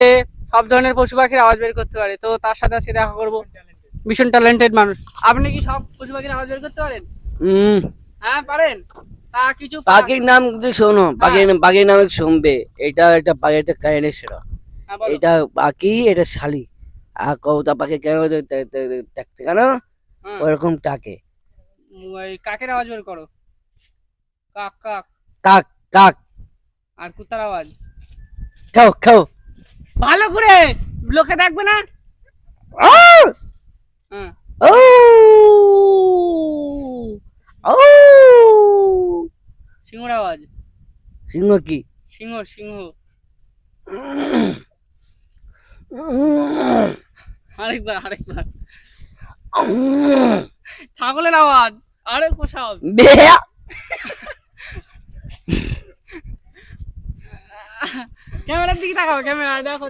সে সব ধরনের পশু পাখির আওয়াজ বের করতে পারে, তো তার সাথে আজকে দেখা করবো। ভীষণ ট্যালেন্টেড মানুষ। আপনি কি সব পশু পাখির আওয়াজ বের করতে পারেন? হ্যাঁ পারেন। তা কিছু পাখির নাম যদি শোনো, হ্যাঁ। পাখির নাম শুনবে। এটা একটা পাখি, একটা কাহিনী ছিল। হ্যাঁ বলো। এটা পাখি, এটা শালি। আর কৌতা পাখি কেন দেখতে কেন হ্যাঁ। ওরকম ডাকে? ওই কাকের আওয়াজ বের করো। কাক কাক। কাক কাক। আর কুত্তার আওয়াজ। খাও খাও। ভালো করে, লোকে দেখবে না। আউ! হ্যাঁ। আউ! আউ! সিংহর আওয়াজ। সিংহ কি? সিংহ সিংহ। আরেকবার আরেকবার। ছাগলের আওয়াজ। আরে কোথাও। বেয়া। ক্যামেরার দিকে তাকাও, ক্যামেরা দেখো।